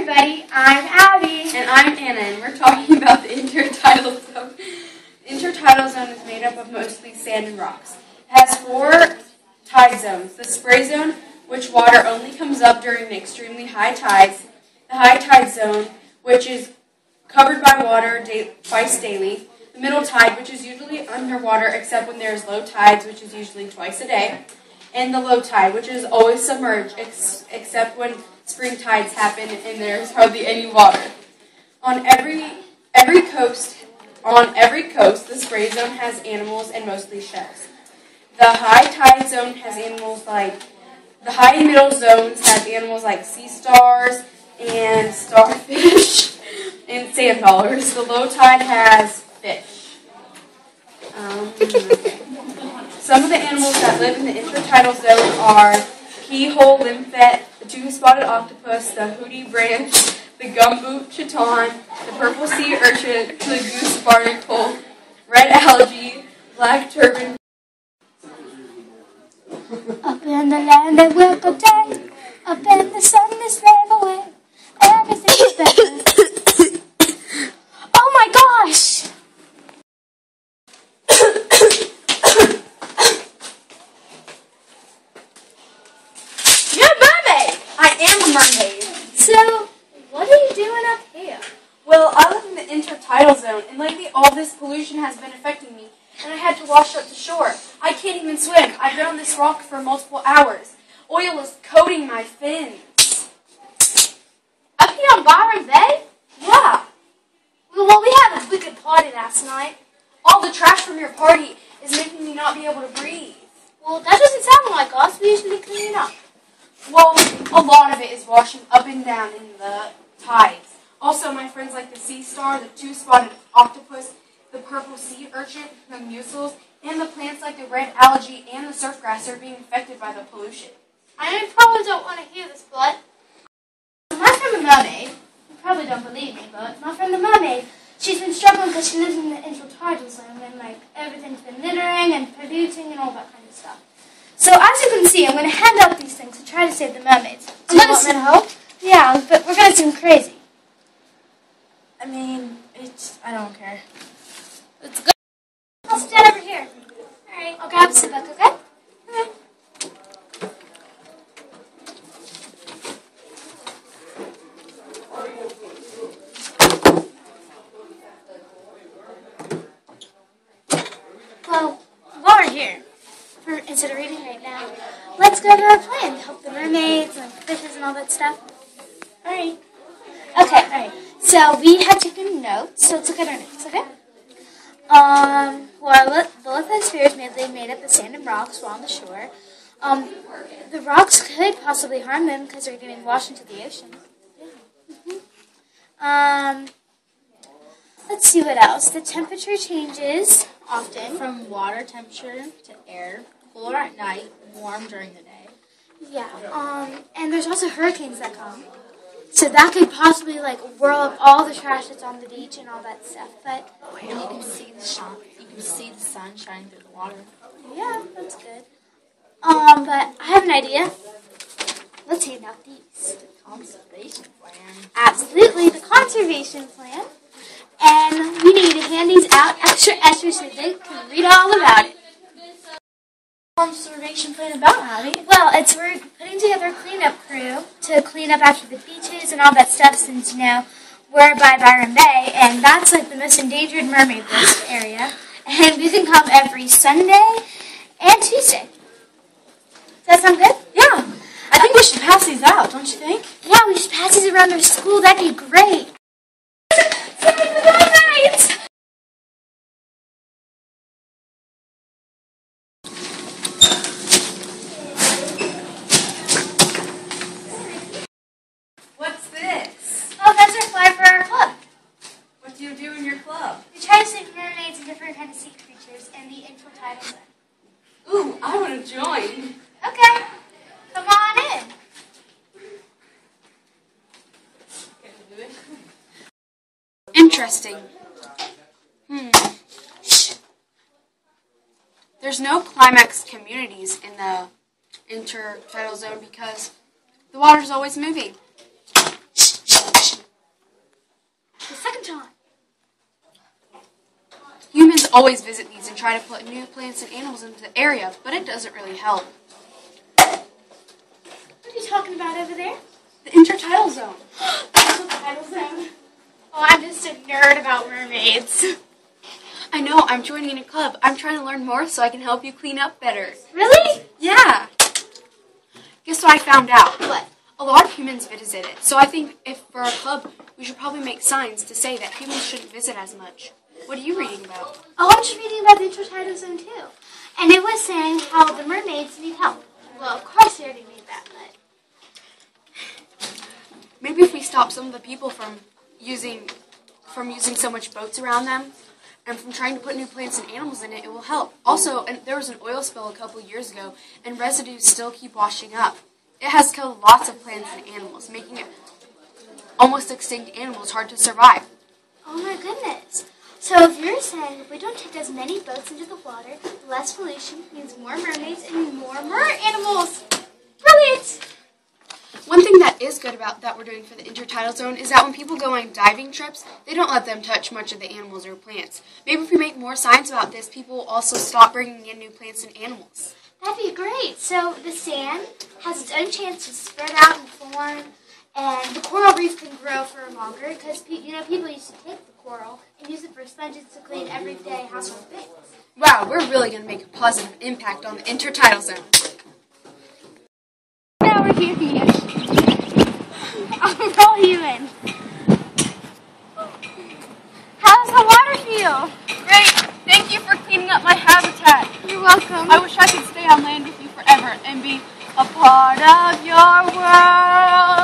everybody, I'm Abby. And I'm Anna, and we're talking about the intertidal zone. The intertidal zone is made up of mostly sand and rocks. It has 4 tide zones. The spray zone, which water only comes up during the extremely high tides. The high tide zone, which is covered by water twice daily. The middle tide, which is usually underwater except when there is low tides, which is usually twice a day. And the low tide, which is always submerged except when spring tides happen and there's hardly any water. On every coast, the spray zone has animals and mostly shells. The high tide zone has animals like the high and middle zones have animals like sea stars and starfish and sand dollars. The low tide has fish. Okay. Some of the animals that live in the intertidal zone are keyhole limpet, the two-spotted octopus, the hooty branch, the gumboot chiton, the purple sea urchin, the goose barnacle, red algae, black turban. Up in the land that will go day, up in the sun is fade away, everything is better. Oh my gosh! You're a mermaid! I am a mermaid. So, what are you doing up here? Well, I live in the intertidal zone, and lately all this pollution has been affecting me, and I had to wash up to shore. I can't even swim. I've been on this rock for multiple hours. Oil is coating my fins. Up here on Byron Bay? Yeah. Well, we had a wicked party last night. All the trash from your party is making me not be able to breathe. Well, that doesn't sound like us. We usually clean it up. Well, a lot of it is washing up and down in the tides. Also, my friends like the sea star, the two-spotted octopus, the purple sea urchin, the mussels, and the plants like the red algae and the surf grass are being affected by the pollution. I know you probably don't want to hear this, but my friend the mermaid, you probably don't believe me, but my friend the mermaid, she's been struggling because she lives in the intertidal zone and everything's been littering and polluting and all that kind of stuff. So as you can see, I'm going to hand out these things to try to save the mermaids. Do you want me to help? Yeah, but we're going to seem crazy. I mean, I don't care. Let's go. I'll stand over here. Alright, I'll grab a sip back, okay? Okay. Well, while we're here, instead of reading right now, let's go to our plan to help the mermaids and fishes and all that stuff. Alright. Okay, alright. So we have taken notes, so let's look at our notes, okay? Well, the lithium spheres made up of sand and rocks while on the shore. The rocks could possibly harm them because they're getting washed into the ocean. Let's see what else. The temperature changes often. From water temperature to air, cooler at night, warm during the day. Yeah, and there's also hurricanes that come. So that could possibly, whirl up all the trash that's on the beach and all that stuff. But And you can see the sun shining through the water. yeah, that's good. But I have an idea. Let's hand out these. Conservation plan. Absolutely, the conservation plan. And we need to hand these out extra so they can read all about it. Conservation plan about, Abby? Well, we're putting together a cleanup crew to clean up after the beaches and all that stuff since, we're by Byron Bay, and that's the most endangered mermaid list area. And we can come every Sunday and Tuesday. Does that sound good? Yeah. I think we should pass these out, don't you think? Yeah, we should pass these around our school. That'd be great. Save the mermaids! What's this? Oh, that's our flyer for our club. What do you do in your club? We try to save mermaids and different kinds of sea creatures in the intertidal zone. Ooh, I want to join. Okay, come on in. Interesting. There's no climax communities in the intertidal zone because the water's always moving. time. Humans always visit these and try to put new plants and animals into the area, but it doesn't really help. What are you talking about over there? The intertidal zone. Intertidal zone. Oh, I'm just a nerd about mermaids. I know, I'm joining a club. I'm trying to learn more so I can help you clean up better. Really? Yeah. Guess what I found out? What? A lot of humans visit it, so I think if for our club, we should probably make signs to say that humans shouldn't visit as much. What are you reading about? Oh, I'm just reading about the intertidal zone too. And it was saying how the mermaids need help. Well, of course they already need that, but... Maybe if we stop some of the people from using so much boats around them, and from trying to put new plants and animals in it, it will help. Also, there was an oil spill a couple years ago, and residues still keep washing up. It has killed lots of plants and animals, making it almost extinct animals hard to survive. Oh my goodness. So if you're saying if we don't take as many boats into the water, less pollution means more mermaids and more animals. Brilliant! One thing that is good about that we're doing for the intertidal zone is that when people go on diving trips, they don't let them touch much of the animals or plants. Maybe if we make more signs about this, people will also stop bringing in new plants and animals. That'd be great. So the sand has its own chance to spread out and form, and the coral reef can grow for longer because people used to take the coral and use it for sponges to clean everyday household things. Wow, we're really going to make a positive impact on the intertidal zone. Now we're here. I'll roll you in. How does the water feel? Great! Thank you for cleaning up my habitat. You're welcome. I wish I could stay on land with you forever and be a part of your world.